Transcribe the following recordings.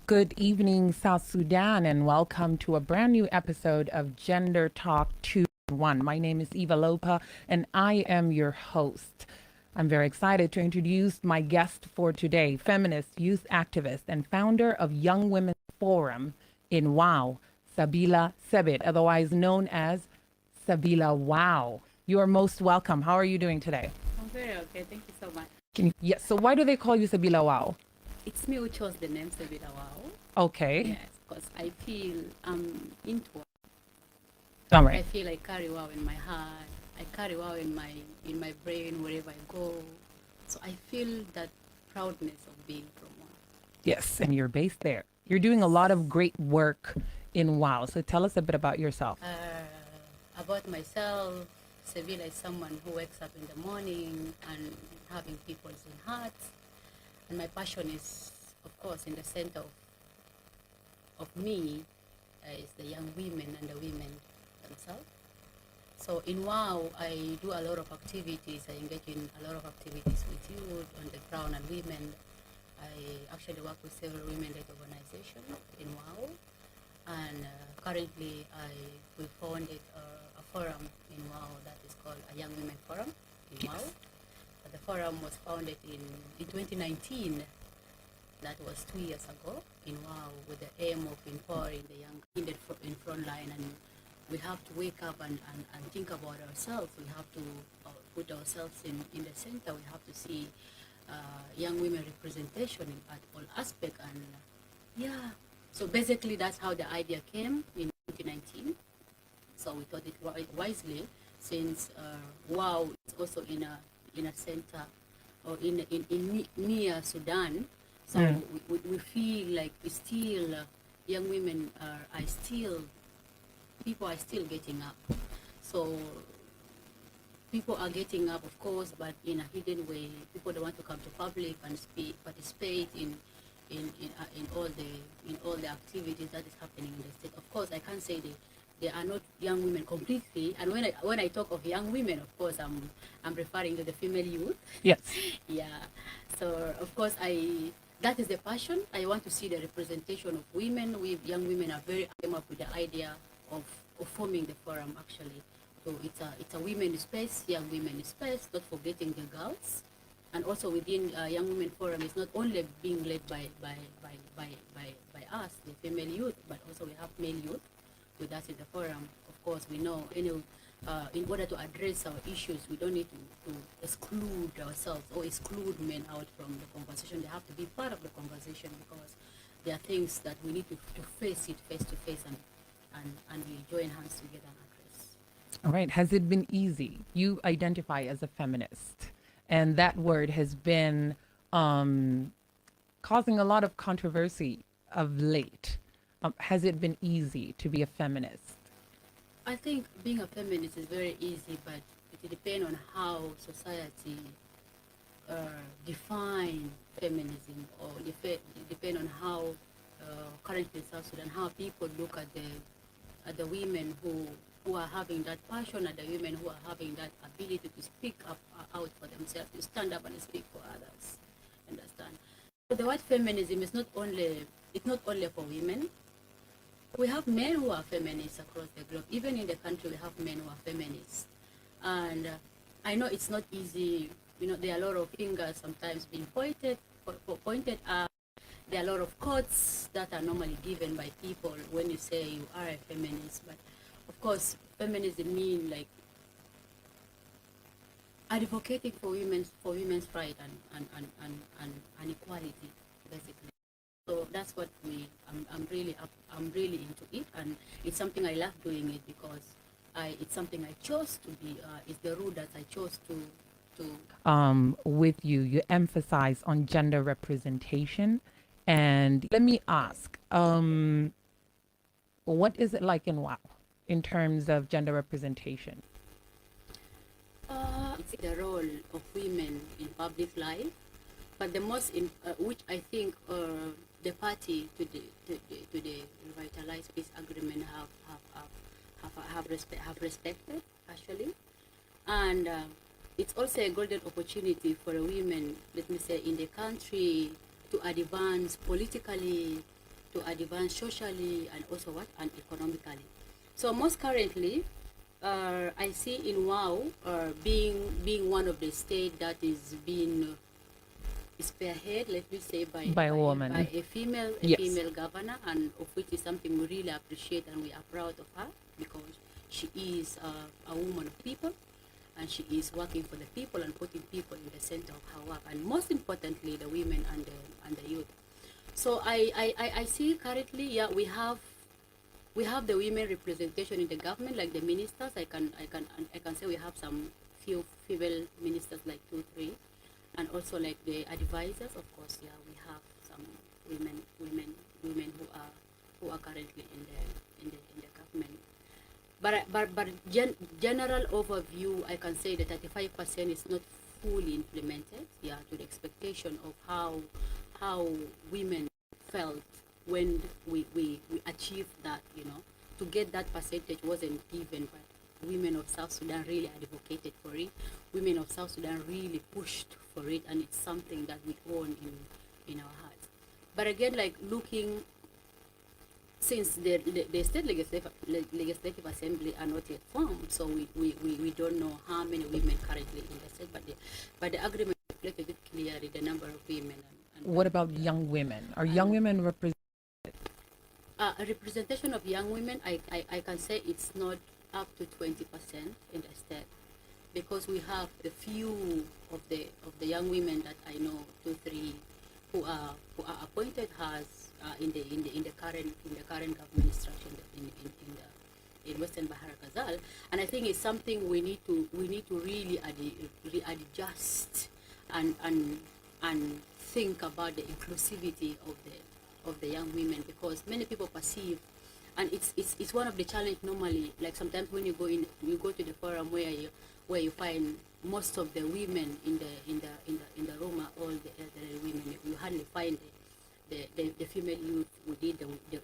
Good evening, South Sudan, and welcome to a brand new episode of Gender Talk 2-1. My name is Eva Lopa, and I am your host. I'm very excited to introduce my guest for today, feminist, youth activist, and founder of Young Women's Forum in Wau, Sebila Sebit, otherwise known as Sebila Wau. You are most welcome. How are you doing today? I'm very okay. Thank you so much. Yes. So why do they call you Sebila Wau? It's me who chose the name Sebila Wau. Okay. Yes, because I feel I'm into it. All I right. feel I carry Wau in my heart. I carry Wau in my brain wherever I go. So I feel that proudness of being from Wau. Yes, and you're based there. You're doing a lot of great work in Wau. So tell us a bit about yourself. About myself, Sebila is someone who wakes up in the morning and having people's in hearts. And my passion is, of course, in the center of me is the young women and the women themselves. So in WOW, I do a lot of activities. I engage in a lot of activities with youth on the ground and women. I actually work with several women-led organizations in WOW. And currently, we founded a forum in WOW that is called a Young Women Forum in WOW. The forum was founded in 2019. That was 2 years ago in WOW, with the aim of empowering the young in front line. And we have to wake up and think about ourselves. We have to put ourselves in the center. We have to see young women representation at all aspects. And yeah, so basically that's how the idea came in 2019. So we thought it wisely, since WOW is also in a center or in near Sudan. So we feel like we still, young women are still, people are still getting up. So people are getting up, of course, but in a hidden way. People don't want to come to public and participate in all the activities that is happening in the state. Of course, I can't say they are not young women completely. And when I talk of young women, of course, I'm referring to the female youth. Yes. Yeah. So of course, that is the passion. I want to see the representation of women. We young women are very came up with the idea of forming the forum actually. So it's a women's space, young women's space, not forgetting the girls. And also within Young Women Forum, it's not only being led by us, the female youth, but also we have male youth with us in the forum. Of course, we know in order to address our issues, we don't need to exclude ourselves or exclude men out from the conversation. They have to be part of the conversation, because there are things that we need to face it face to face and we join hands together and address. All right. Has it been easy? You identify as a feminist, and that word has been causing a lot of controversy of late. Has it been easy to be a feminist? I think being a feminist is very easy, but it depends on how society define feminism, or depend on how currently in South Sudan, how people look at the women who are having that passion, and the women who are having that ability to speak up out for themselves, to stand up and speak for others. Understand? So the word feminism is not only for women. We have men who are feminists across the globe. Even in the country, we have men who are feminists. And I know it's not easy. There are a lot of fingers sometimes being pointed at. There are a lot of quotes that are normally given by people when you say you are a feminist. But of course, feminism means like advocating for women's right and equality, basically. So that's what I'm really into it, and it's something I love doing it, because it's something I chose to be. It's the route that I chose to. With you emphasize on gender representation, and let me ask, what is it like in WOW in terms of gender representation? It's the role of women in public life, but the most which I think the party to the revitalized peace agreement have respected actually, and it's also a golden opportunity for women, let me say, in the country to advance politically, to advance socially and also what and economically. So most currently, I see in Wau being one of the state that is being spearhead, let me say, By a woman. by a female Yes. female governor, and of which is something we really appreciate and we are proud of her, because she is a woman of people, and she is working for the people and putting people in the center of her work, and most importantly the women and the youth. So I see currently, yeah, we have the women representation in the government, like the ministers. I can say we have some few female ministers, like 2, 3, and also like the advisors. Of course, yeah, we have some women who are currently in the government. But general overview, I can say that 35% is not fully implemented, yeah, to the expectation of how women felt when we achieved that, to get that percentage wasn't given, but women of South Sudan really advocated for it. Women of South Sudan really pushed for it, and it's something that we own in our hearts. But again, like looking, since the state legislative assembly are not yet formed, so we don't know how many women currently in the state, but the agreement reflected it clearly, the number of women. And What about young women? Are young women represented? a representation of young women, I can say it's not up to 20% in the state, because we have the few of the young women that I know, 2, 3, who are appointed as in the current government structure in Western Bahr el Ghazal, and I think it's something we need to really readjust and think about the inclusivity of the young women, because many people perceive, and it's one of the challenge normally, like sometimes when you go to the forum where you find most of the women in the room are all the elderly women. You hardly find the female youth within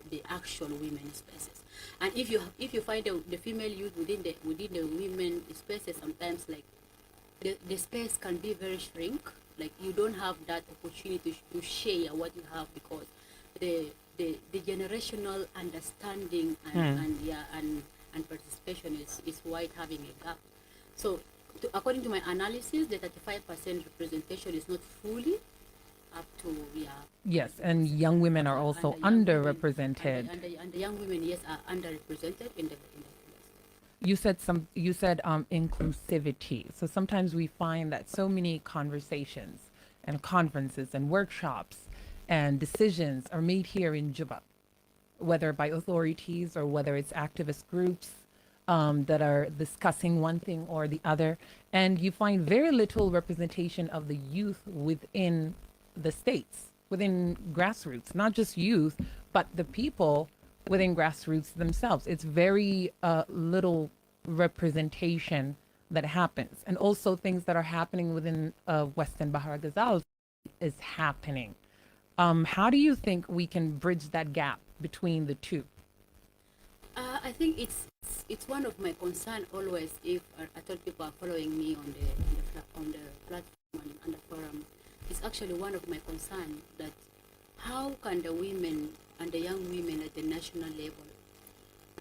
the actual women spaces. And if you find the female youth within the women spaces, sometimes like the space can be very shrink. Like you don't have that opportunity to share what you have, because the generational understanding and participation is wide, having a gap. So according to my analysis, the 35% representation is not fully up to, yeah. Yes, and young women are also underrepresented. And the young women, yes, are underrepresented in the You said inclusivity. So sometimes we find that so many conversations and conferences and workshops and decisions are made here in Juba, whether by authorities or whether it's activist groups that are discussing one thing or the other, and you find very little representation of the youth within the states, within grassroots, not just youth, but the people within grassroots themselves. It's very little representation that happens, and also things that are happening within Western Bahr el Ghazal is happening. How do you think we can bridge that gap between the two? I think it's one of my concern always. If I told people are following me on the platform and the forum, it's actually one of my concern that how can the women and the young women at the national level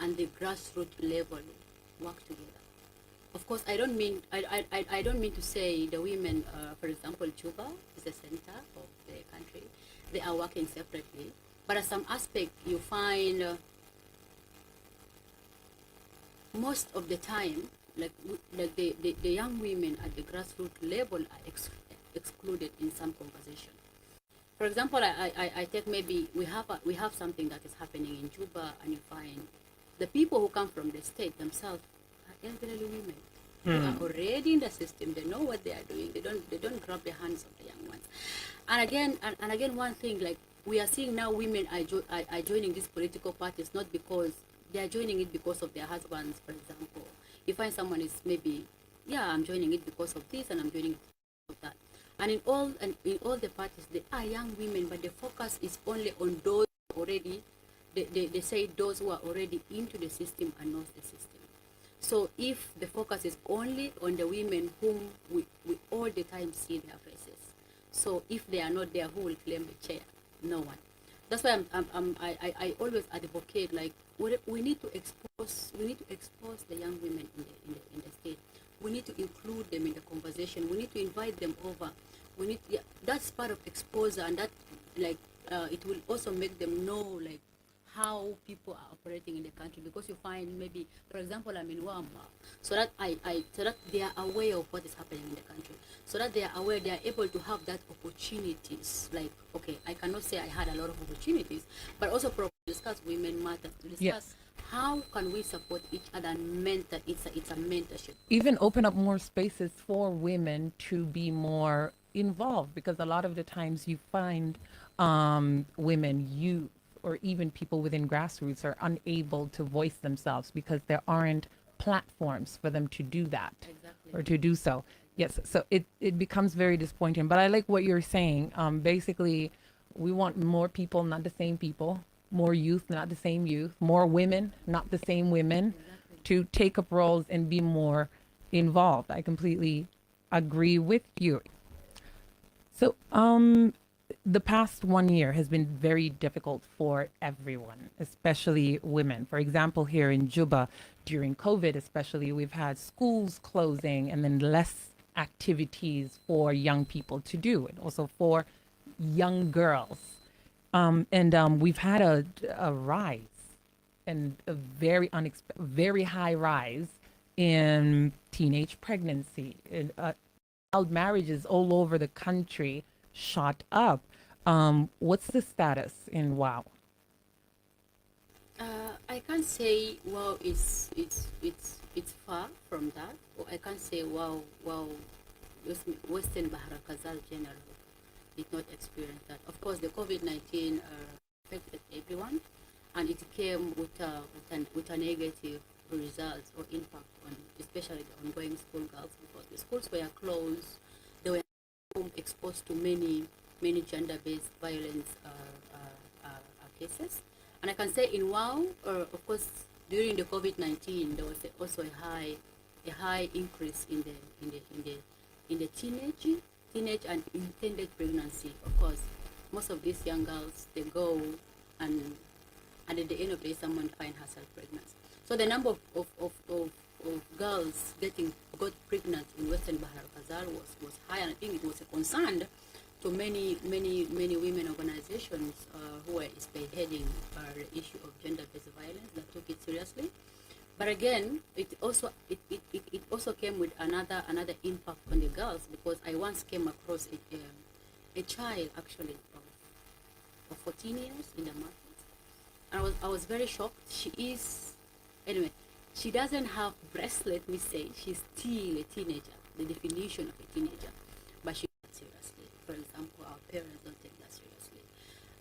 and the grassroots level work together? Of course, I don't mean to say the women, for example, Juba is the center of the country. They are working separately, but at some aspect you find most of the time, like the young women at the grassroots level are excluded in some conversation. For example, I take, maybe we have something that is happening in Juba, and you find the people who come from the state themselves are elderly women. They are already in the system. They know what they are doing. They don't grab the hands of the young ones. And again, one thing, like we are seeing now, women are joining these political parties not because they are joining it because of their husbands. For example, you find someone is maybe, yeah, I'm joining it because of this, and I'm joining it because of that. And in all the parties, they are young women, but the focus is only on those already. They say those who are already into the system and knows the system. So if the focus is only on the women whom we all the time see their faces, so if they are not there, who will claim the chair? No one. That's why I always advocate, like, we need to expose the young women in the state. We need to include them in the conversation. We need to invite them over. That's part of exposure, and that, like, it will also make them know, like, how people are operating in the country, because you find, maybe, for example, I'm in Wamba, so that so that they are aware of what is happening in the country, so that they are aware, they are able to have that opportunities. Like, okay, I cannot say I had a lot of opportunities, but also discuss women matter, to discuss, Yes. how can we support each other and mentor. It's a mentorship. Even open up more spaces for women to be more involved, because a lot of the times you find women, youth, or even people within grassroots are unable to voice themselves because there aren't platforms for them to do that. Exactly. Or to do so. Yes, so it becomes very disappointing. But I like what you're saying. Basically, we want more people, not the same people, more youth, not the same youth, more women, not the same women, to take up roles and be more involved. I completely agree with you. So, the past 1 year has been very difficult for everyone, especially women. For example, here in Juba, during COVID, especially, we've had schools closing and then less activities for young people to do, and also for young girls. And we've had a rise, and a very high rise in teenage pregnancy. And, child marriages all over the country shot up. What's the status in WOW? I can't say, wow, it's far from that, or I can't say, wow, Western Bahr el Ghazal general did not experience that. Of course, the COVID-19 affected everyone, and it came with a negative result or impact on, especially the ongoing school girls, because the schools were closed. They were exposed to many gender-based violence cases. And I can say in WOW, of course, during the COVID-19, there was also a high increase in the teenage and intended pregnancy. Of course, most of these young girls, they go and at the end of the day, someone finds herself pregnant. So the number of girls got pregnant in Western Bahr el Ghazal was high, and I think it was a concern to many women organizations who were spearheading the issue of gender-based violence, that took it seriously. But again, it also came with another impact on the girls, because I once came across a child, actually, of 14 years in the market, and I was very shocked. She doesn't have breasts, let me say. She's still a teenager, the definition of a teenager, but she takes it seriously. For example, our parents don't take that seriously.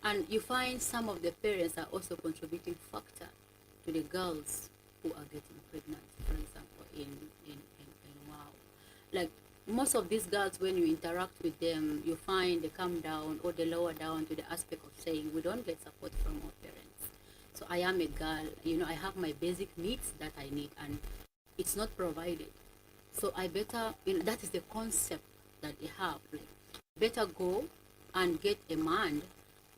And you find some of the parents are also contributing factor to the girls who are getting pregnant, for example, in WOW. Like, most of these girls, when you interact with them, you find they come down, or they lower down to the aspect of saying, we don't get support from our parents. So I am a girl, I have my basic needs that I need, and it's not provided. So I better, that is the concept that they have. Like, better go and get a man,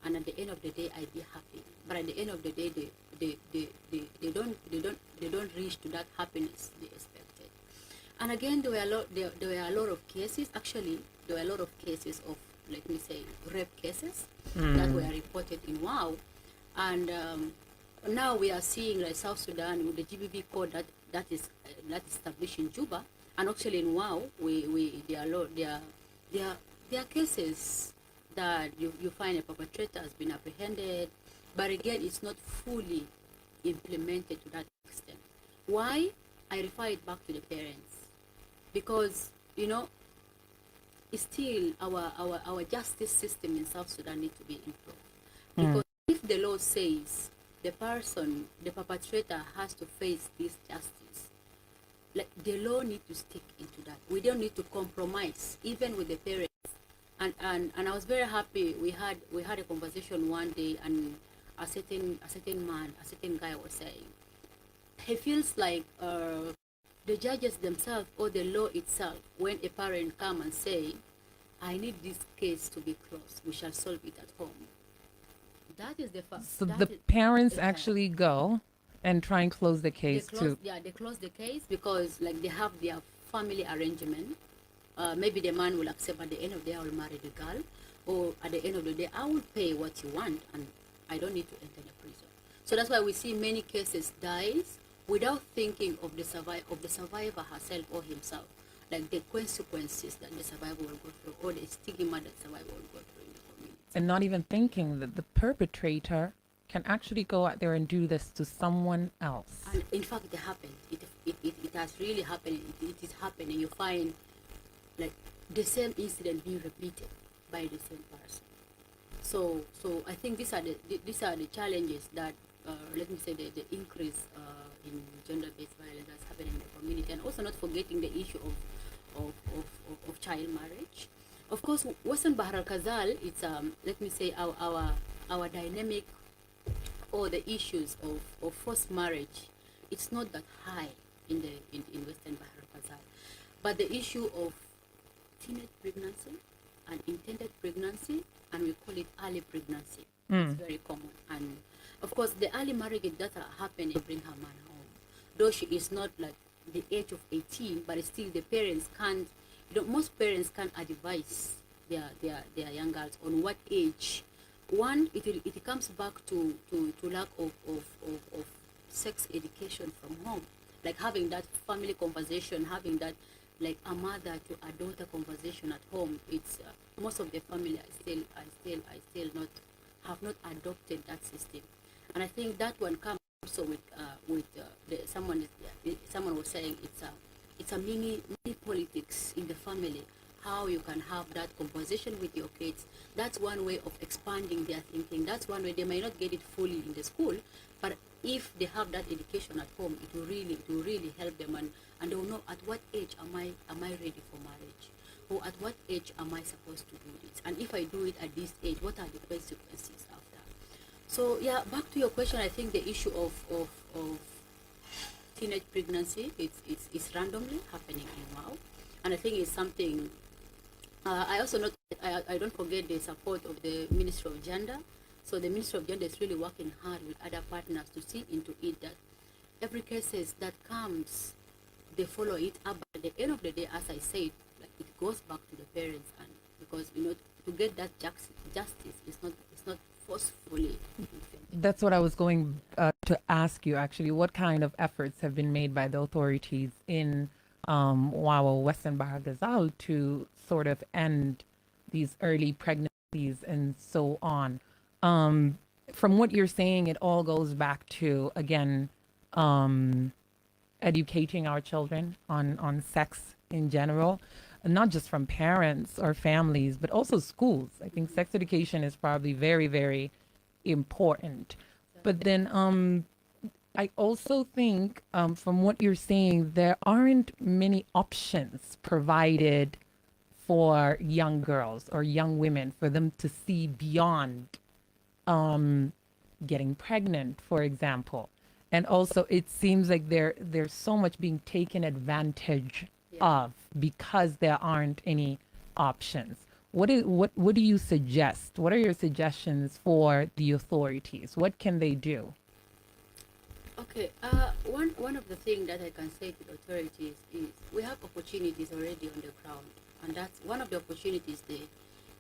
and at the end of the day, I be happy. But at the end of the day, they don't reach to that happiness they expected. And again, there were a lot of cases. Actually, there were a lot of cases of, let me say, rape cases that were reported in WOW, and now we are seeing, like, South Sudan with the GBV code that is established in Juba, and actually in WOW, there are cases that you find a perpetrator has been apprehended, but again, it's not fully implemented to that extent. Why? I refer it back to the parents, because it's still our justice system in South Sudan needs to be improved. Because if the law says the perpetrator has to face this justice, like, the law needs to stick into that. We don't need to compromise, even with the parents. And I was very happy. We had a conversation one day, and a certain guy was saying he feels like the judges themselves, or the law itself, when a parent come and say, I need this case to be closed, we shall solve it at home, That is the So the parents yeah. actually go and try and close the case too. They close the case because like they have their family arrangement. Maybe the man will accept at the end of the day I will marry the girl, or at the end of the day I will pay what you want and I don't need to enter the prison. So that's why we see many cases dies without thinking of the survivor herself or himself, like the consequences that the survivor will go through or the stigma that the survivor will go through in the community. And not even thinking that the perpetrator can actually go out there and do this to someone else. And in fact, it happened. It has really happened. It is happening. You find like the same incident being repeated by the same person. So I think these are the challenges that let me say the increase in gender-based violence that's happening in the community, and also not forgetting the issue of child marriage. Of course, Western Bahr el Ghazal, it's let me say our dynamic or the issues of forced marriage, it's not that high in Western Bahr el Ghazal, but the issue of teenage pregnancy and intended pregnancy, and we call it early pregnancy. It's very common. And of course, the early marriage that are happening to bring her man home, though she is not like the age of 18, but still the parents can't. Most parents can't advise their young girls on what age. One, it comes back to lack of sex education from home, like having that family conversation, having that like a mother to a daughter conversation at home. It's most of the family I still not have not adopted that system, and I think that one comes also with someone was saying it's a mini politics in the family. How you can have that conversation with your kids. That's one way of expanding their thinking. That's one way. They may not get it fully in the school, but if they have that education at home, it will really help them, and they will know at what age am I ready for marriage, or at what age am I supposed to do this, and if I do it at this age, what are the consequences after. So yeah, back to your question, I think the issue of teenage pregnancy it's randomly happening in Wau, and I think it's something. I also note I don't forget the support of the Ministry of Gender. So the Ministry of Gender is really working hard with other partners to see into it that every cases that comes, they follow it up. At the end of the day, as I said, like it goes back to the parents, and because to get that justice, it's not forcefully. That's what I was going to ask you, actually. What kind of efforts have been made by the authorities in Western Bahr el Ghazal to sort of end these early pregnancies and so on? From what you're saying, it all goes back to, again, educating our children on sex in general, and not just from parents or families, but also schools. I think sex education is probably very, very important. But then I also think from what you're saying, there aren't many options provided for young girls or young women for them to see beyond getting pregnant, for example. And also, it seems like there's so much being taken advantage of because there aren't any options. What do you suggest? What are your suggestions for the authorities? What can they do? Okay, one of the things that I can say to the authorities is we have opportunities already on the ground, and that's one of the opportunities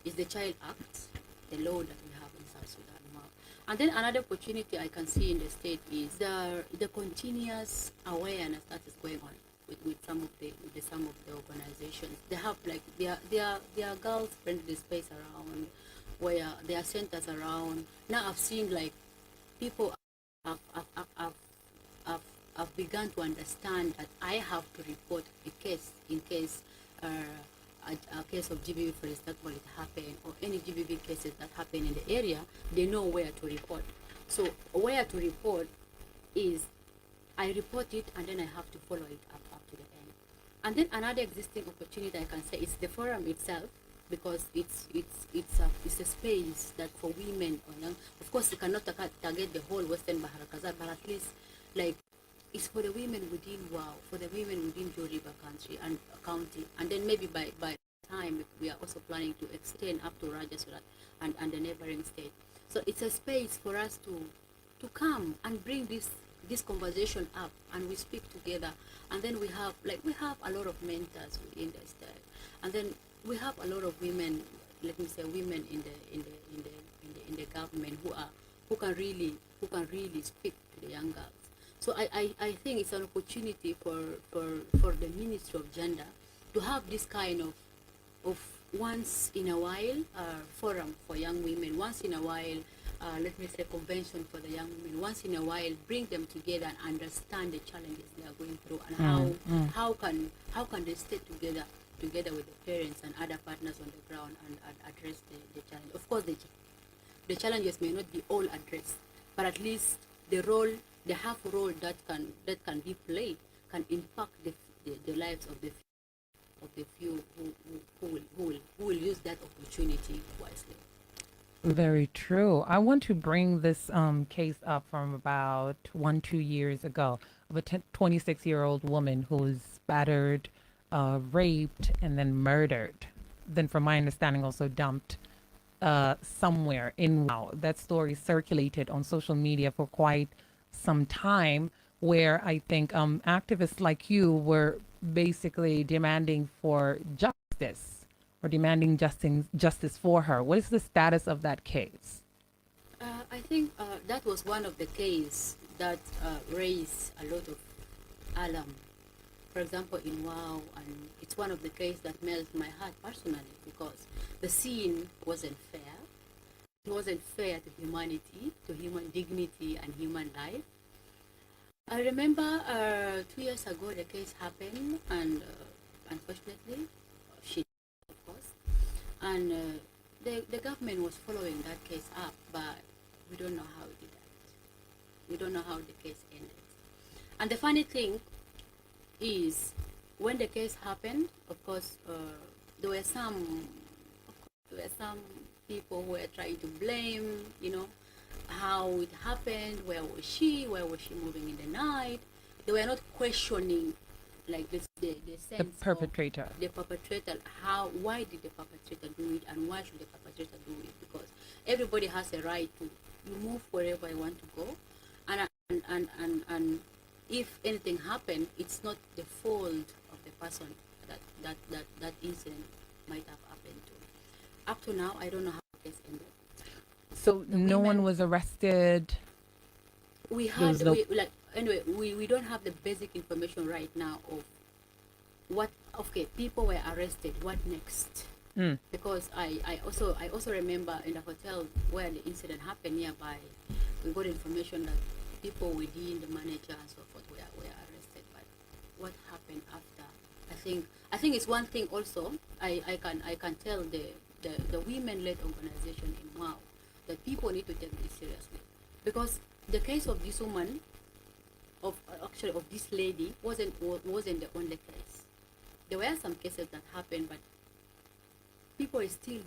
is the Child Act, the law that we have in South Sudan now. And then another opportunity I can see in the state is the continuous awareness that is going on with some of the organizations. They have like their girls friendly space around, where there are centers around. Now I've seen like people I've begun to understand that I have to report a case in case a case of GBV, for example, it happened, or any GBV cases that happen in the area. They know where to report. So where to report is I report it, and then I have to follow it up to the end. And then another existing opportunity I can say is the forum itself, because it's a space that for women or young, of course you cannot target the whole Western Bahr el Ghazal, but at least like it's for the women within Wau, for the women within Juju River county, and then maybe by time we are also planning to extend up to Rajasulat and the neighboring state. So it's a space for us to come and bring this conversation up, and we speak together. And then we have a lot of mentors within the state, and then we have a lot of women, let me say women in the government who can really speak to the young girls. So I think it's an opportunity for the Ministry of Gender to have this kind of once in a while forum for young women, once in a while let me say convention for the young women, once in a while bring them together and understand the challenges they are going through, and how can they stay together with the parents and other partners on the ground and address the challenge. Of course, the challenges may not be all addressed, but at least the half role that can be played can impact the lives of the few who will use that opportunity wisely. Very true. I want to bring this case up from about 2 years ago of a 26-year-old woman who was battered, raped, and then murdered. Then, from my understanding, also dumped somewhere in Wow. That story circulated on social media for quite some time, where I think activists like you were basically demanding for justice or demanding justice for her. What is the status of that case? I think that was one of the cases that raised a lot of alarm. For example, in Wow, and it's one of the cases that melts my heart personally, because the scene wasn't fair. It wasn't fair to humanity, to human dignity and human life. I remember 2 years ago the case happened, and unfortunately, she died, of course. And the government was following that case up, but we don't know how it did that. We don't know how the case ended. And the funny thing is, when the case happened, of course, there were some people who were trying to blame, how it happened, where was she moving in the night. They were not questioning, like the sense The perpetrator. of the perpetrator. Why did the perpetrator do it, and why should the perpetrator do it? Because everybody has a right to move wherever you want to go, and if anything happened, it's not the fault of the person that incident might have happened to. Up to now, I don't know how the case ended. So no one was arrested. We There was had no- we don't have the basic information right now of what. Okay, people were arrested. What next? Because I also remember in the hotel where the incident happened nearby, we got information that people within the manager and so forth were arrested. But what happened after? I think it's one thing also. I can tell the women-led organization in Wow that people need to take this seriously, because the case of this woman, of this lady, wasn't the only case. There were some cases that happened, but people are still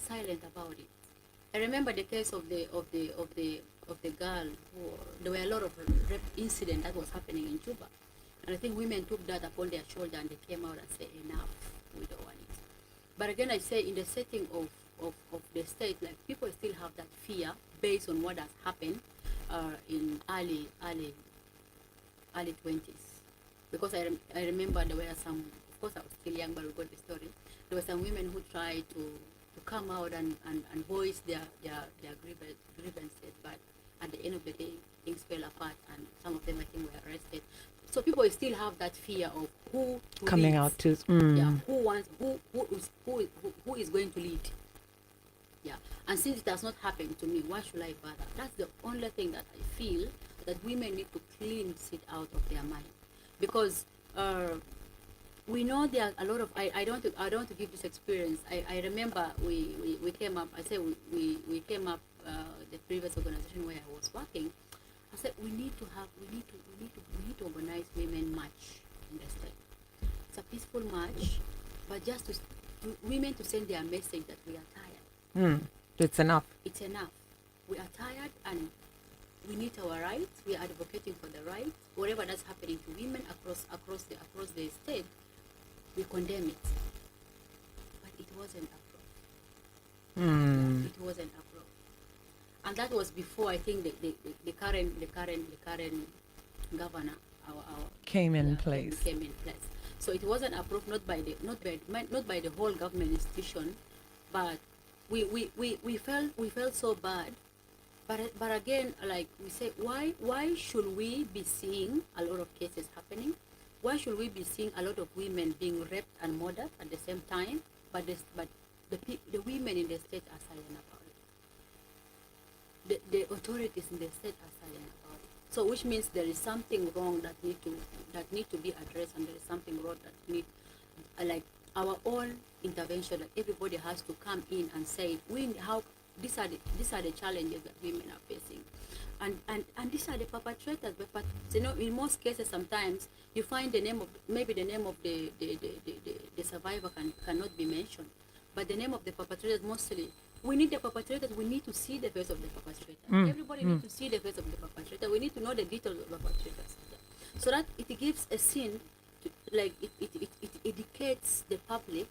silent about it. I remember the case of the girl who, there were a lot of rape incident that was happening in Juba, and I think women took that upon their shoulder and they came out and said, enough, we don't want it. But again, I say, in the setting of the state, like, people still have that fear based on what has happened in early 20s. Because I remember there were some, of course I was still young, but we got the story. There were some women who tried to come out and voice their grievances, but at the end of the day, things fell apart, and some of them, I think, were arrested. So people still have that fear of who coming leads. out to Yeah, who is going to lead. Yeah, and since it has not happened to me, why should I bother? That's the only thing that I feel that women need to clean it out of their mind, because we know there are a lot of. I don't want to give this experience. I remember we came up. I said we came up the previous organization where I was working. I said we need to organize women march in the state. It's a peaceful march, but just to women to send their message that we are tired. It's enough. It's enough. We are tired and we need our rights. We are advocating for the rights. Whatever that's happening to women across the state, we condemn it. But it wasn't approved. It wasn't approved. And that was before, I think, the current governor, our Came in yeah, place. came in place. So it wasn't approved not by the whole government institution, but we felt so bad. But again, like we say, why should we be seeing a lot of cases happening? Why should we be seeing a lot of women being raped and murdered at the same time? But the women in the state are silent about it. The authorities in the state are silent about it. So which means there is something wrong that need to be addressed, and there is something wrong that need like our own intervention. Like everybody has to come in and say, these are the challenges that women are facing, and these are the perpetrators. But in most cases, sometimes you find the name of the survivor cannot be mentioned, but the name of the perpetrators mostly. We need the perpetrators. We need to see the face of the perpetrator. Everybody needs to see the face of the perpetrator. We need to know the details of the perpetrators, so that it gives a scene, like it educates the public.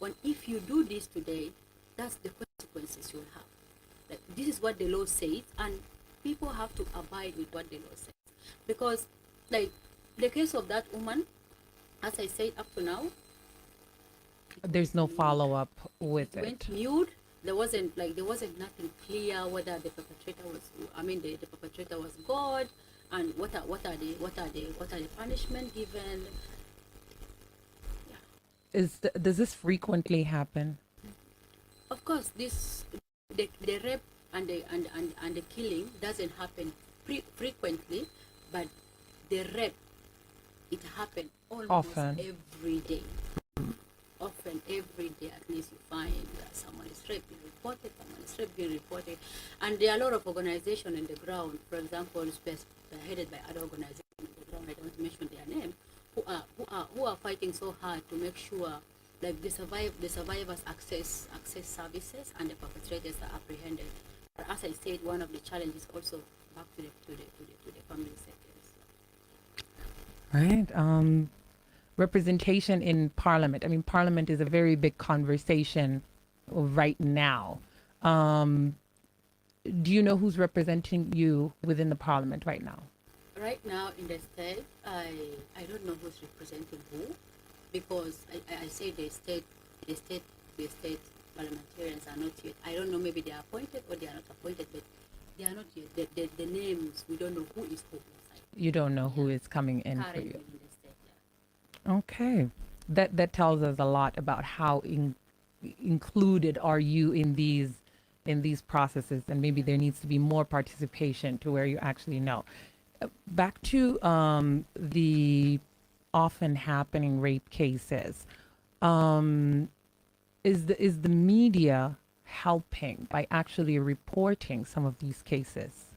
When if you do this today, that's the consequences you'll have. Like, this is what the law says, and people have to abide with what the law says. Because, like, the case of that woman, as I said up to now, There's no follow-up with it went it. mute. There wasn't nothing clear whether the perpetrator was. I mean, the perpetrator was God, and what are the punishment given? Does this frequently happen? Of course, the rape and the killing doesn't happen frequently, but the rape, it happens almost Often. every day. Often every day, at least you find that someone is raped, being reported, someone is raped, being reported. And there are a lot of organizations on the ground, for example, headed by other organizations on the ground, I don't mention their name, who are fighting so hard to make sure like the survivors access services and the perpetrators are apprehended. But as I said, one of the challenges also back to the family settings. Right. Representation in Parliament. I mean, Parliament is a very big conversation right now. Do you know who's representing you within the Parliament right now? Right now in the state, I don't know who's representing who, because I say the state parliamentarians are not yet. I don't know, maybe they are appointed or they are not appointed, but they are not yet. The names, we don't know who is who inside. You don't know who is coming in for Currently you. in the state, yeah. Okay. That tells us a lot about how included are you in these processes, and maybe there needs to be more participation to where you actually know. Back to the often happening rape cases. Is the media helping by actually reporting some of these cases?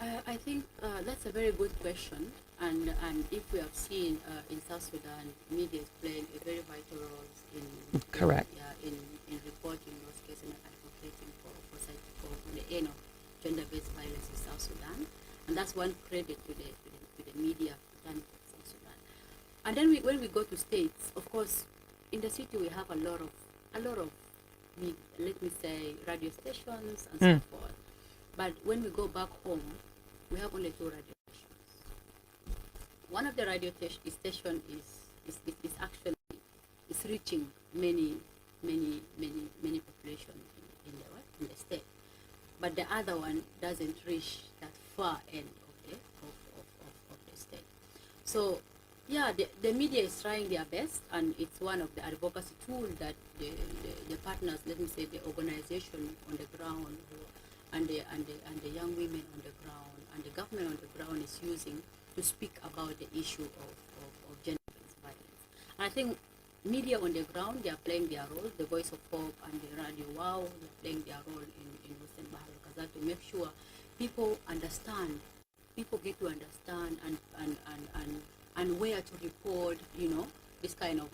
I think that's a very good question, and if we have seen in South Sudan, media is playing a very vital role in Correct. in reporting those cases and advocating for the end of gender-based violence in South Sudan, and that's one credit to the media done for South Sudan. And then when we go to states, of course, in the city we have a lot of let me say radio stations and so forth. But when we go back home, we have only 2 radio stations. One of the radio station is actually reaching many population in the state, but the other one doesn't reach that far end of the state. So yeah, the media is trying their best, and it's one of the advocacy tools that the partners, let me say, the organization on the ground, and the young women on the ground, and the government on the ground is using to speak about the issue of gender-based violence. And I think media on the ground, they are playing their role. The Voice of Hope and the Radio Wau, they are playing their role in Western Bahr el Ghazal to make sure people understand, people get to understand and where to report. This kind of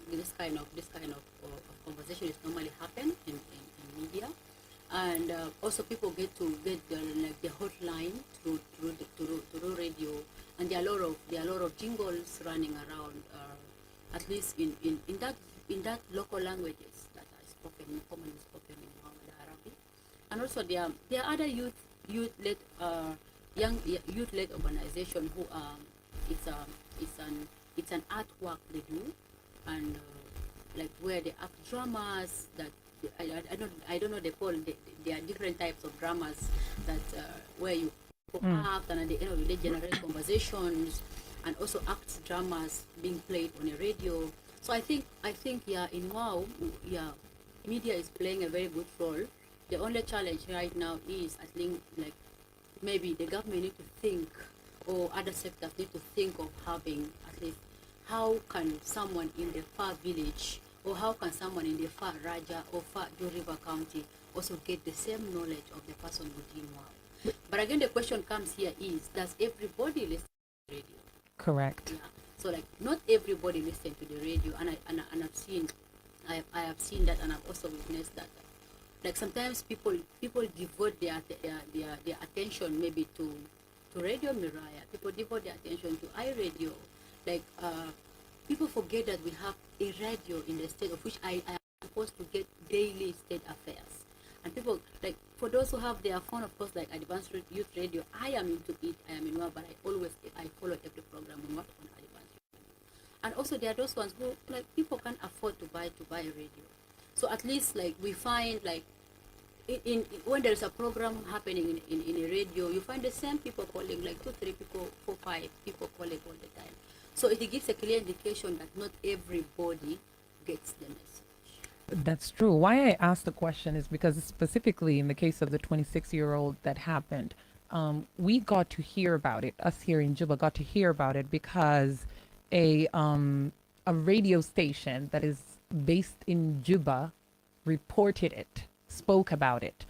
conversation is normally happen in media, and also people get the hotline through radio, and there are a lot of jingles running around, at least in that local languages that are commonly spoken in Muhammad Arabic, and also there are other youth-led youth-led organization who it's a it's an artwork they do, and like where they act dramas that I don't know they call there are different types of dramas that where you act, and at the end of the day generate conversations, and also act dramas being played on a radio. So I think yeah, in Wow, yeah, media is playing a very good role. The only challenge right now is, I think, like maybe the government need to think, or other sectors need to think of having at least how can someone in the far village, or how can someone in the far Raja or far Ju River County also get the same knowledge of the person within Wow. But again, the question comes here is, does everybody listen to the radio? Correct. Yeah. So like not everybody listen to the radio, and I've seen I have seen that, and I've also witnessed that. Like sometimes people devote their attention maybe to Radio Miraya. People devote their attention to iRadio. Like people forget that we have a radio in the state, of which I am supposed to get daily state affairs. And people, like, for those who have their phone, of course, like Advanced Youth Radio, I am into it. I am in one, but I follow every program on what on Advanced Radio. And also there are those ones who, like, people can't afford to buy a radio. So at least, like, we find, like, in when there's a program happening in a radio, you find the same people calling, like 2, 3 people, 4, 5 people calling all the time. So it gives a clear indication that not everybody gets the message. That's true. Why I asked the question is because specifically in the case of the 26-year-old that happened, we got to hear about it. Us here in Juba got to hear about it because a radio station that is based in Juba reported it, spoke about it.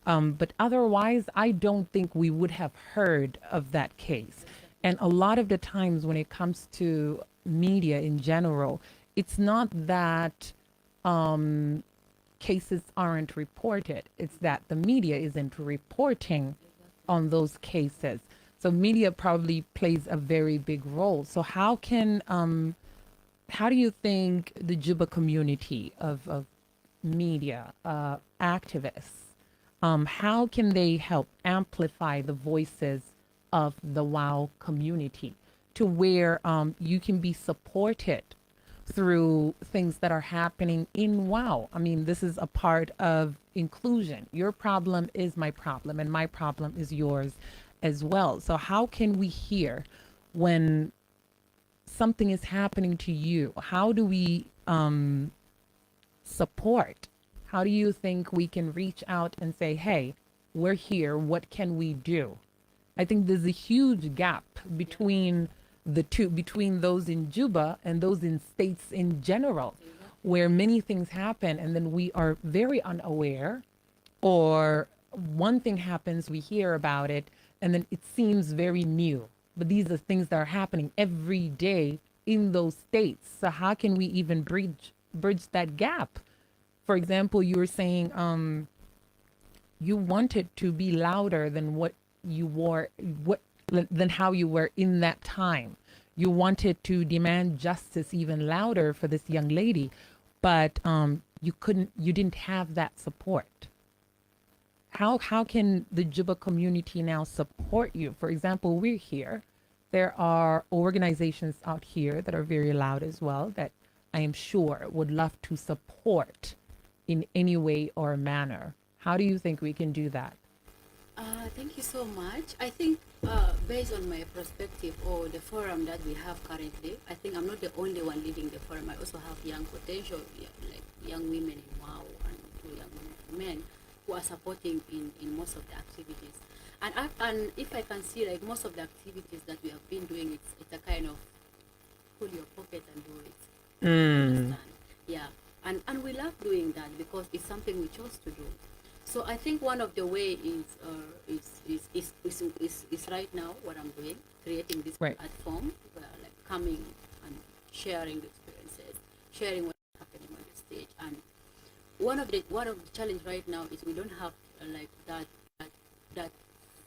But otherwise, I don't think we would have heard of that case. And a lot of the times when it comes to media in general, it's not that cases aren't reported. It's that the media isn't reporting on those cases. So media probably plays a very big role. So how do you think the Juba community of media activists, how can they help amplify the voices of the WOW community to where you can be supported through things that are happening in WOW? I mean, this is a part of inclusion. Your problem is my problem, and my problem is yours as well. So how can we hear when something is happening to you? How do we support? How do you think we can reach out and say, hey, we're here, what can we do? I think there's a huge gap between the two, between those in Juba and those in states in general, where many things happen and then we are very unaware, or one thing happens, we hear about it, and then it seems very new. But these are things that are happening every day in those states. So how can we even bridge that gap? For example, you were saying you wanted to be louder than what you were, than how you were in that time. You wanted to demand justice even louder for this young lady, but you didn't have that support. How can the Juba community now support you? For example, we're here. There are organizations out here that are very loud as well that I am sure would love to support in any way or manner. How do you think we can do that? Thank you so much. I think based on my perspective or the forum that we have currently, I think I'm not the only one leading the forum. I also have young potential, like young women in WOW and 2 young men who are supporting in most of the activities. And if I can see, like, most of the activities that we have been doing, it's a kind of pull your pocket and do it. Understand? Yeah. And we love doing that because it's something we chose to do. So I think one of the way is right now what I'm doing, creating this platform, like coming and sharing the experiences, sharing what's happening on the stage. And one of the challenge right now is we don't have like that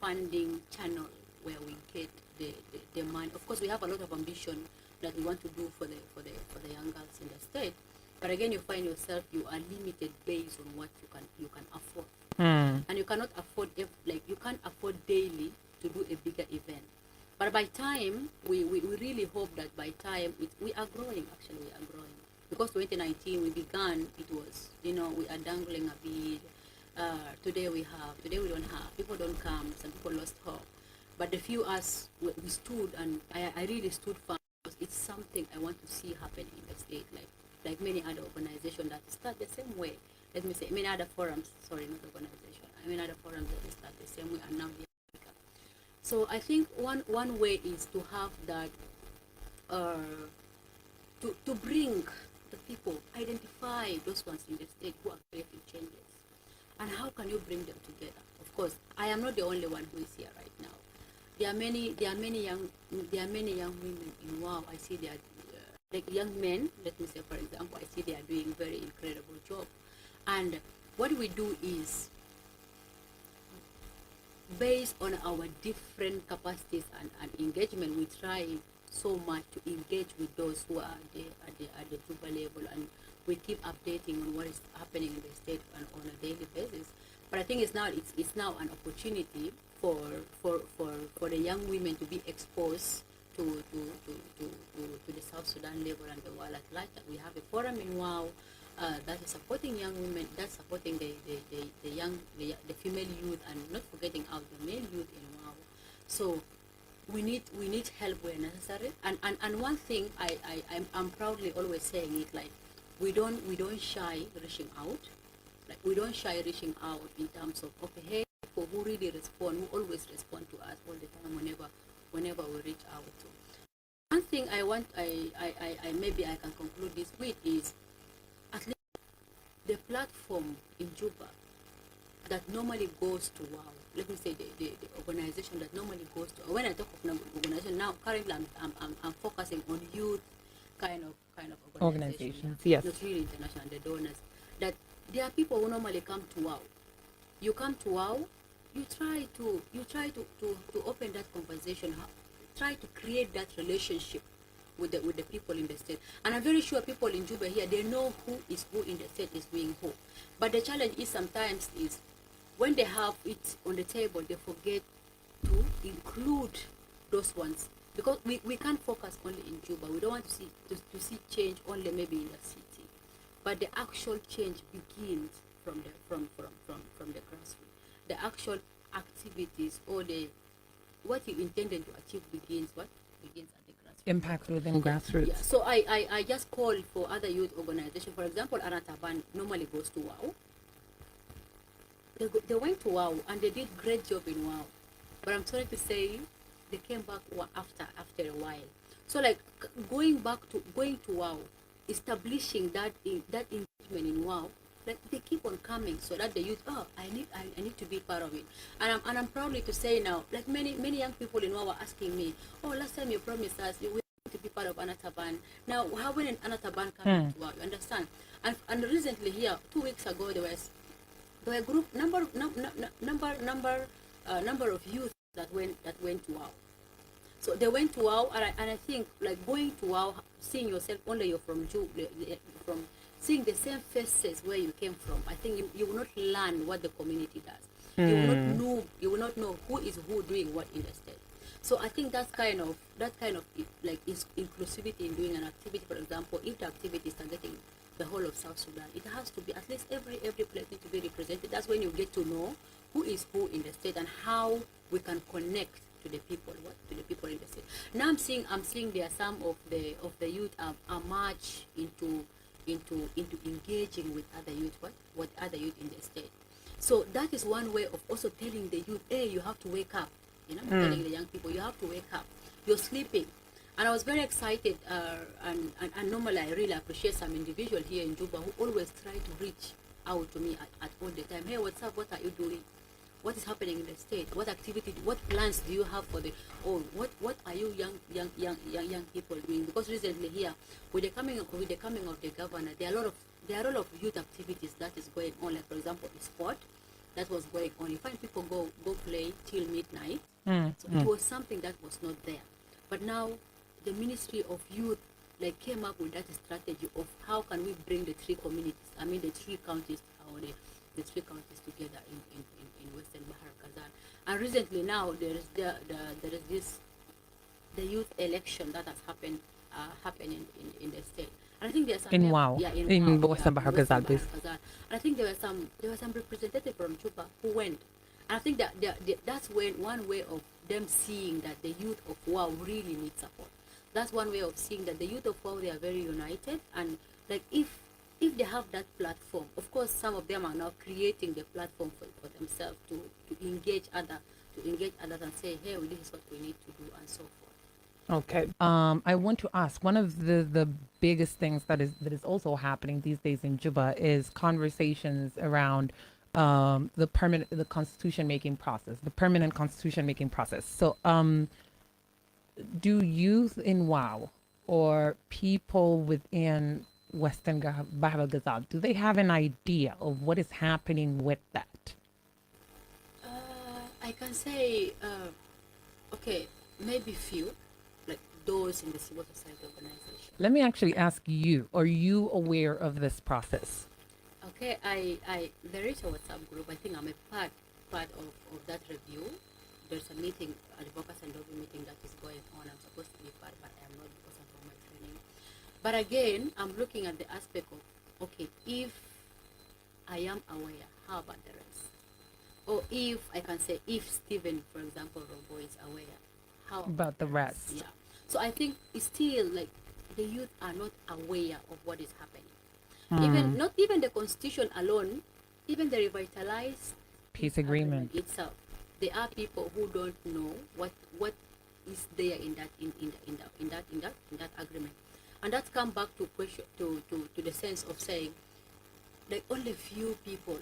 funding channel where we get the money. Of course, we have a lot of ambition that we want to do for the young girls in the state. But again, you find yourself, you are limited based on what you can afford. And you cannot afford, you can't afford daily to do a bigger event. But by time, we really hope that by time, we are growing, actually, we are growing. Because 2019, we began, it was, we are dangling a bit. Today we don't have, people don't come, some people lost hope. But the few us, we stood, and I really stood firm, because it's something I want to see happen in the state, like many other organizations that start the same way. Let me say, many other forums, sorry, not organization, I mean other forums that start the same way, and now they Africa. So I think one way is to have that, to bring the people, identify those ones in the state who are creating changes. And how can you bring them together? Of course, I am not the only one who is here right now. There are many young women in Wow. I see they are like young men. Let me say, for example, I see they are doing very incredible job. And what we do is, based on our different capacities and engagement, we try so much to engage with those who are at the Juba level, and we keep updating on what is happening in the state and on a daily basis. But I think it's now an opportunity for the young women to be exposed to the South Sudan level and the world at large. We have a forum in Wow that is supporting young women, that's supporting the female youth, and not forgetting out the male youth in Wow. So we need help where necessary. And one thing I'm proudly always saying it, like, we don't shy reaching out. Like, we don't shy reaching out in terms of, okay, hey, people who really respond, who always respond to us all the time whenever we reach out to. One thing I maybe I can conclude this with is, at least the platform in Juba that normally goes to WOW, let me say the organization that normally goes to, when I talk of organization now, currently I'm focusing on youth kind of Organizations, yes. Not really international, the donors. That there are people who normally come to WOW. You come to WOW, you try to open that conversation, try to create that relationship with the people in the state. And I'm very sure people in Juba here, they know who in the state is doing who. But the challenge is sometimes is when they have it on the table, they forget to include those ones. Because we can't focus only in Juba. We don't want to see change only maybe in the city. But the actual change begins from the grassroots. The actual activities, or what you intended to achieve begins at the grassroots. Impact within grassroots. Yeah. So I just call for other youth organizations. For example, Anataban normally goes to WOW. They went to WOW and they did great job in WOW. But I'm sorry to say, they came back after a while. So like going to WOW, establishing that engagement in WOW, like they keep on coming, so that the youth, I need to be part of it. And I'm proudly to say now, like many young people in WOW are asking me, last time you promised us we want to be part of Anataban. Now how will an Anataban come to WOW? You understand? And recently here, 2 weeks ago, there were a group number of youth that went to WOW. So they went to WOW, and I think like going to WOW, seeing yourself only you're from seeing the same faces where you came from, I think you will not learn what the community does. You will not know who is who doing what in the state. So I think that kind of like is inclusivity in doing an activity. For example, if the activity is targeting the whole of South Sudan, it has to be at least every place needs to be represented. That's when you get to know who is who in the state and how we can connect to the people in the state. Now I'm seeing there are some of the youth are much into engaging with other youth, what other youth in the state. So that is one way of also telling the youth, hey, you have to wake up. Telling the young people, you have to wake up. You're sleeping. And I was very excited, and normally I really appreciate some individual here in Juba who always try to reach out to me at all the time. Hey, what's up? What are you doing? What is happening in the state? What activity? What plans do you have for what are you young people doing? Because recently here, with the coming of the governor, there are a lot of youth activities that is going on. Like for example, a sport that was going on. You find people go play till midnight. So it was something that was not there. But now the Ministry of Youth came up with that strategy of how can we bring the three communities, the three counties, or the three counties together in Western Bahr el Ghazal. And recently now there is the youth election that has happened in the state. And I think there's some In Wau, in Wau, Western Bahr el Western Ghazal, Bahr el please. Ghazal. And I think there were some representatives from Juba who went. And I think that that's one way of them seeing that the youth of Wau really need support. That's one way of seeing that the youth of Wau, they are very united. And like if they have that platform, of course some of them are now creating the platform for themselves to engage others and say, hey, well, this is what we need to do and so forth. Okay. I want to ask, one of the biggest things that is also happening these days in Juba is conversations around the constitution making process, the permanent constitution making process. So, do youth in Wau or people within Western Bahr el Ghazal, do they have an idea of what is happening with that? I can say, okay, maybe few, like those in the civil society organization. Let me actually ask you, are you aware of this process? Okay, there is a WhatsApp group. I think I'm a part of that review. There's a meeting, advocacy and lobby meeting that is going on. I'm supposed to be part, but I am not because I'm from my training. But again, I'm looking at the aspect of, okay, if I am aware, how about the rest? Or if I can say, if Stephen, for example, Robo is aware, how About the rest? Yeah. So I think it's still like the youth are not aware of what is happening. Even not even the constitution alone, even the revitalized Peace agreement. itself. There are people who don't know what is there in that agreement, and that comes back to question to the sense of saying, like only few people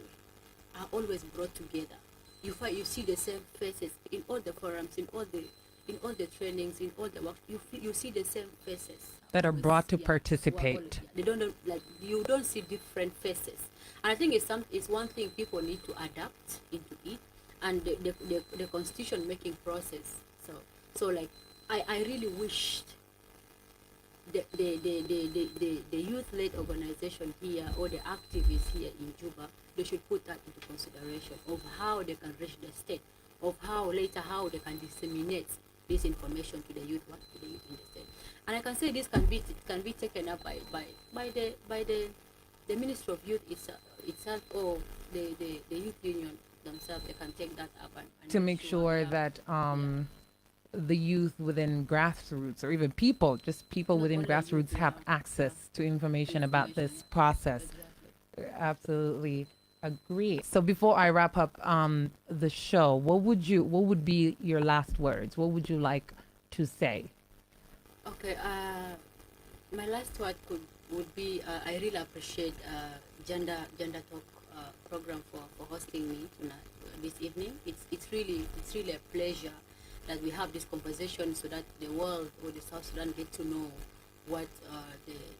are always brought together. You see the same faces in all the forums, in all the trainings, in all the work. You see the same faces That are always, brought to who are participate. They don't know, like you don't see different faces. And I think it's one thing people need to adapt into it, and the constitution making process. So like I really wished the youth-led organization here or the activists here in Juba, they should put that into consideration of how they can reach the state, of how they can disseminate this information to the youth in the state. And I can say this can be taken up by the Ministry of Youth itself or the youth union themselves. They can take that up and To make sure that the youth within Grassroots, or even people within only Grassroots, youth, have access to information about this process. Exactly. Absolutely agree. So before I wrap up the show, what would be your last words? What would you like to say? Okay, my last word would be I really appreciate Gender Talk program for hosting me tonight, this evening. It's really a pleasure that we have this conversation so that the world or the South Sudan get to know what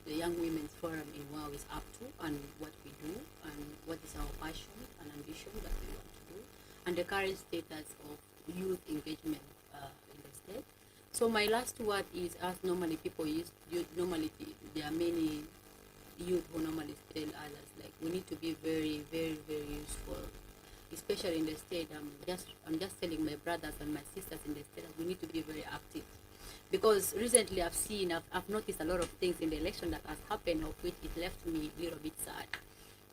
the Young Women's Forum in Wau is up to and what we do and what is our passion and ambition that we want to do and the current status of youth engagement in the state. So my last word is, as normally people there are many youth who normally tell others, like we need to be very, very, very useful, especially in the state. I'm just telling my brothers and my sisters in the state that we need to be very active. Because recently I've noticed a lot of things in the election that has happened, of which it left me a little bit sad.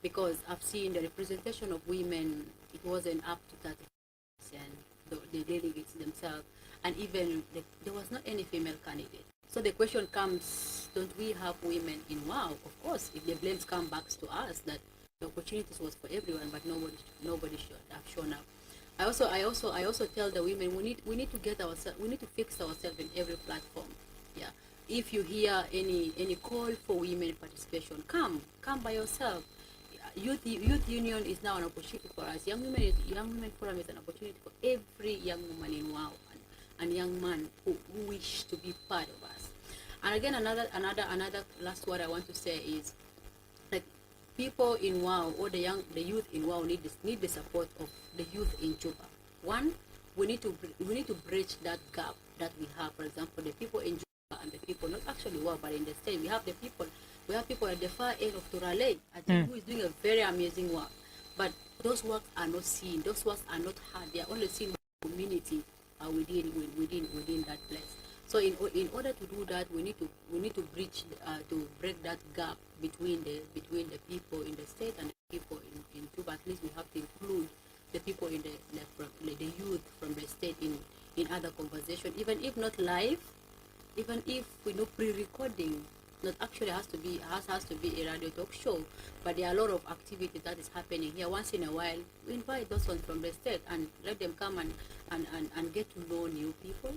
Because I've seen the representation of women, it wasn't up to 30%, the delegates themselves, and even there was not any female candidate. So the question comes, don't we have women in Wau? Of course, if the blames come back to us that the opportunities was for everyone, but nobody should have shown up. I also tell the women we need to get ourselves, we need to fix ourselves in every platform. Yeah. If you hear any call for women participation, come by yourself. Youth union is now an opportunity for us. Young women forum is an opportunity for every young woman in Wau and young man who wish to be part of us. And again, another last word I want to say is, like, people in Wau or the youth in Wau need the support of the youth in Juba. One, we need to bridge that gap that we have. For example, the people in Juba and the people, not actually Wau, but in the state, we have people at the far end of Turale, who is doing a very amazing work. But those works are not seen, those works are not heard. They are only seen by the community within that place. So in order to do that, we need to bridge to break that gap between the people in the state and the people in Cuba. At least we have to include the people in the youth from the state in other conversation, even if not live, even if we know pre-recording. Not actually has to be a radio talk show, but there are a lot of activity that is happening here. Once in a while, we invite those ones from the state and let them come and get to know new people.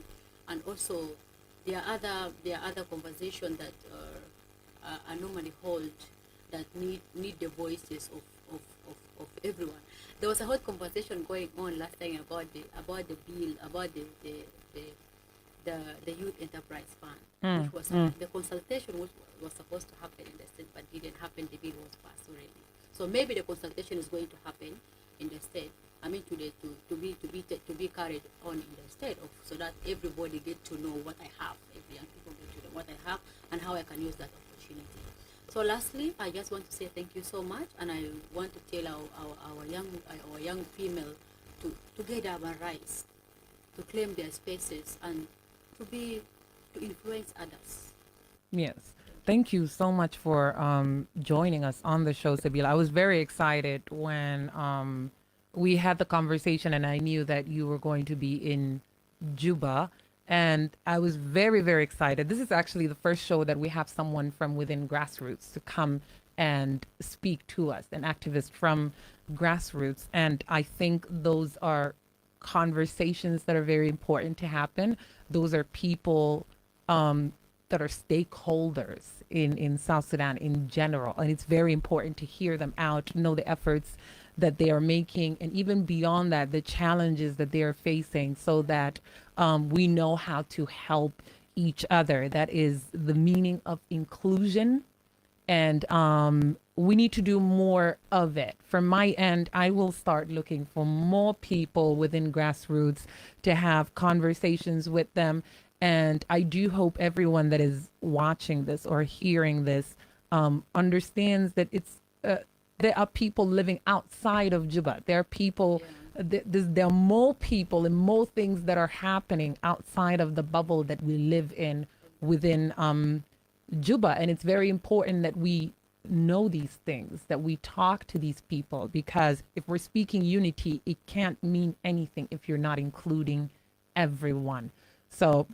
And also, there are other conversations that are normally held that need the voices of everyone. There was a hot conversation going on last time about the bill, about the Youth Enterprise Fund, which was the consultation was supposed to happen in the state but didn't happen. The bill was passed already. So maybe the consultation is going to happen in the state. I mean, to be carried on in the state, so that everybody get to know what I have. Every young people get to know what I have and how I can use that opportunity. So lastly, I just want to say thank you so much, and I want to tell our young female to get up and rise, to claim their spaces, and to influence others. Yes. Thank you so much for joining us on the show, Sebila. I was very excited when we had the conversation and I knew that you were going to be in Juba. And I was very, very excited. This is actually the first show that we have someone from within Grassroots to come and speak to us, an activist from Grassroots. And I think those are conversations that are very important to happen. Those are people that are stakeholders in South Sudan in general. And it's very important to hear them out, know the efforts that they are making, and even beyond that, the challenges that they are facing, so that we know how to help each other. That is the meaning of inclusion. And we need to do more of it. From my end, I will start looking for more people within Grassroots to have conversations with them. And I do hope everyone that is watching this or hearing this understands that it's there are people living outside of Juba. There are people, there are more people and more things that are happening outside of the bubble that we live in within Juba. And it's very important that we know these things, that we talk to these people, because if we're speaking unity, it can't mean anything if you're not including everyone. So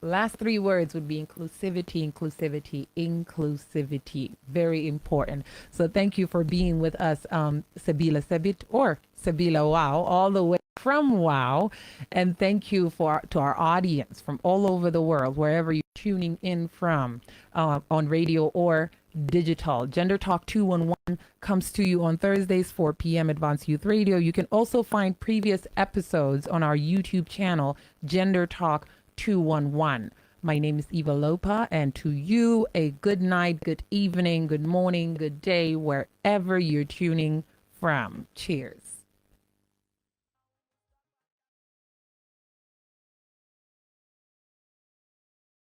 last three words would be inclusivity, inclusivity, inclusivity. Very important. So thank you for being with us, Sebila Sebit, or Sebila Wau, all the way from Wau. And thank you to our audience from all over the world, wherever you're tuning in from, on radio or digital. Gender Talk 211 comes to you on Thursdays, 4 p.m. Advanced Youth Radio. You can also find previous episodes on our YouTube channel, Gender Talk 211. My name is Eva Lopa, and to you, a good night, good evening, good morning, good day, wherever you're tuning from. Cheers.